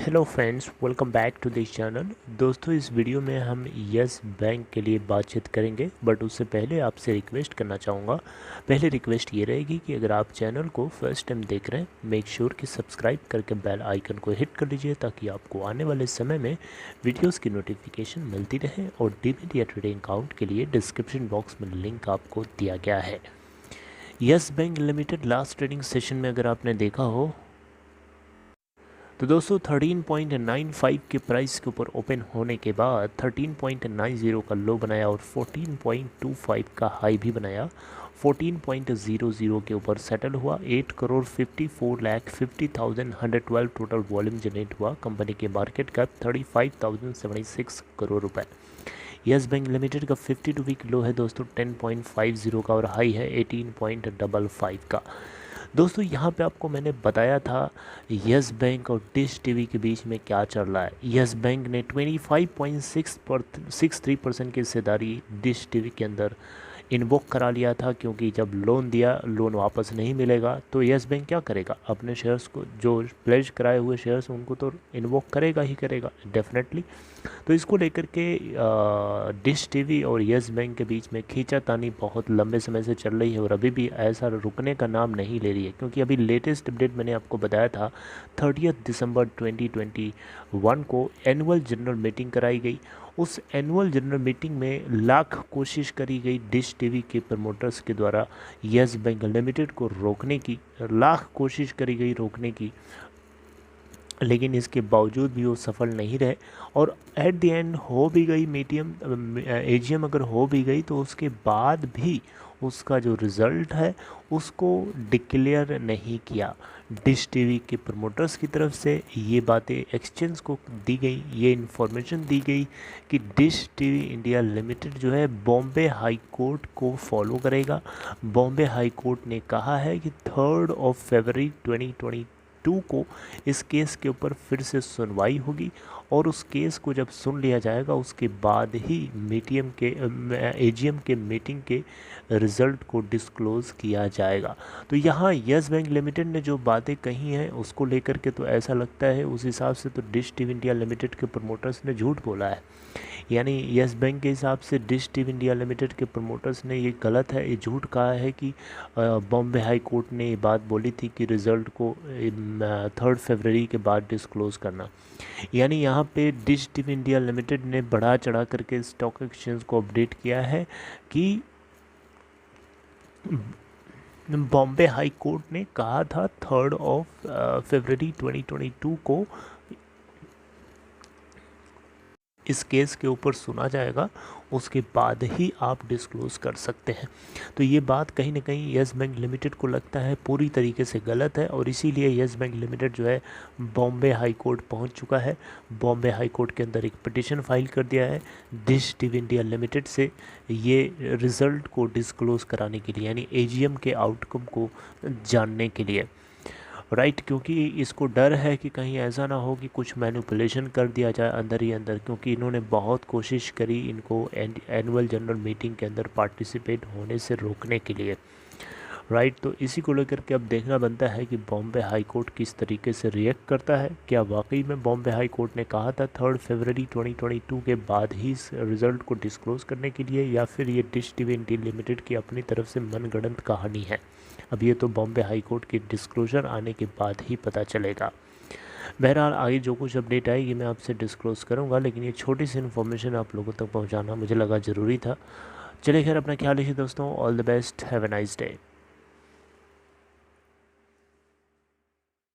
Hello friends, welcome back to this channel. दोस्तों, इस video में हम यस बैंक के लिए बातचीत करेंगे, बट उससे पहले आपसे रिक्वेस्ट करना चाहूँगा। पहले रिक्वेस्ट ये रहेगी कि अगर आप चैनल को फर्स्ट टाइम देख रहे हैं, मेक श्योर कि सब्सक्राइब करके बेल आइकन को हिट कर लीजिए ताकि आपको आने वाले समय में वीडियोज़ की नोटिफिकेशन मिलती रहे। और डीमैट या ट्रेडिंग अकाउंट के लिए डिस्क्रिप्शन बॉक्स में लिंक आपको दिया गया है। Yes bank limited last trading session में अगर आपने देखा हो तो दोस्तों 13.95 के प्राइस के ऊपर ओपन होने के बाद 13.90 का लो बनाया और 14.25 का हाई भी बनाया। 14.00 के ऊपर सेटल हुआ। 8,54,50,112 टोटल वॉल्यूम जनरेट हुआ। कंपनी के मार्केट कैप 35,076 करोड़ रुपए। यस बैंक लिमिटेड का 52 वीक लो है दोस्तों 10.50 का और हाई है 18.55 का। दोस्तों, यहाँ पे आपको मैंने बताया था यस बैंक और डिश टीवी के बीच में क्या चल रहा है। यस बैंक ने 25.63% की हिस्सेदारी डिश टीवी के अंदर इन्वोक करा लिया था, क्योंकि जब लोन दिया, लोन वापस नहीं मिलेगा तो यस बैंक क्या करेगा, अपने शेयर्स को, जो प्लेज कराए हुए शेयर्स उनको तो इन्वोक करेगा ही करेगा डेफिनेटली। तो इसको लेकर के डिश टीवी और यस बैंक के बीच में खींचातानी बहुत लंबे समय से चल रही है और अभी भी ऐसा रुकने का नाम नहीं ले रही है, क्योंकि अभी लेटेस्ट अपडेट मैंने आपको बताया था 30 दिसंबर 2021 को एनुअल जनरल मीटिंग कराई गई। उस एनुअल जनरल मीटिंग में लाख कोशिश करी गई डिश टीवी के प्रमोटर्स के द्वारा यस बैंक लिमिटेड को रोकने की, लाख कोशिश करी गई रोकने की, लेकिन इसके बावजूद भी वो सफल नहीं रहे। और एट द एंड हो भी गई मीडियम एजीएम, अगर हो भी गई तो उसके बाद भी उसका जो रिज़ल्ट है उसको डिक्लेयर नहीं किया। डिश टीवी के प्रमोटर्स की तरफ से ये बातें एक्सचेंज को दी गई, ये इन्फॉर्मेशन दी गई कि डिश टीवी इंडिया लिमिटेड जो है बॉम्बे हाई कोर्ट को फॉलो करेगा। बॉम्बे हाई कोर्ट ने कहा है कि 3 फरवरी 2022 को इस केस के ऊपर फिर से सुनवाई होगी और उस केस को जब सुन लिया जाएगा उसके बाद ही मीडियम के एजीएम के मीटिंग के रिज़ल्ट को डिस्क्लोज़ किया जाएगा। तो यहाँ यस बैंक लिमिटेड ने जो बातें कही हैं उसको लेकर के तो ऐसा लगता है उस हिसाब से तो डिश टीवी इंडिया लिमिटेड के प्रमोटर्स ने झूठ बोला है। यानी यस बैंक के हिसाब से डिश टीवी इंडिया लिमिटेड के प्रमोटर्स ने ये गलत है, ये झूठ कहा है कि बॉम्बे हाई कोर्ट ने ये बात बोली थी कि रिज़ल्ट को 3 फरवरी के बाद डिस्क्लोज़ करना। यानी यहाँ पे डिश टीवी इंडिया लिमिटेड ने बढ़ा चढ़ा करके स्टॉक एक्सचेंज को अपडेट किया है कि बॉम्बे हाई कोर्ट ने कहा था 3 फरवरी 2022 को इस केस के ऊपर सुना जाएगा, उसके बाद ही आप डिस्क्लोज़ कर सकते हैं। तो ये बात कहीं ना कहीं यस बैंक लिमिटेड को लगता है पूरी तरीके से गलत है और इसीलिए यस बैंक लिमिटेड जो है बॉम्बे हाई कोर्ट पहुंच चुका है। बॉम्बे हाई कोर्ट के अंदर एक पिटीशन फाइल कर दिया है डिश टीवी इंडिया लिमिटेड से ये रिज़ल्ट को डिस्क्लोज़ कराने के लिए, यानी एजीएम के आउटकम को जानने के लिए, राइट। क्योंकि इसको डर है कि कहीं ऐसा ना हो कि कुछ मैनिपुलेशन कर दिया जाए अंदर ही अंदर, क्योंकि इन्होंने बहुत कोशिश करी इनको एनुअल जनरल मीटिंग के अंदर पार्टिसिपेट होने से रोकने के लिए, राइट। तो इसी को लेकर के अब देखना बनता है कि बॉम्बे हाई कोर्ट किस तरीके से रिएक्ट करता है। क्या वाकई में बॉम्बे हाई कोर्ट ने कहा था 3 फरवरी 2022 के बाद ही इस रिज़ल्ट को डिस्क्लोज़ करने के लिए, या फिर ये डिश टीवी इंडिया लिमिटेड की अपनी तरफ से मनगढ़ंत कहानी है। अब ये तो बॉम्बे हाई कोर्ट की डिस्क्लोजर आने के बाद ही पता चलेगा। बहरहाल आगे जो कुछ अपडेट आएगी मैं आपसे डिस्क्लोज़ करूँगा, लेकिन ये छोटी सी इन्फॉर्मेशन आप लोगों तक पहुँचाना मुझे लगा ज़रूरी था। चलिए खैर, अपना ख्याल रखिए दोस्तों। All the best, have a nice day.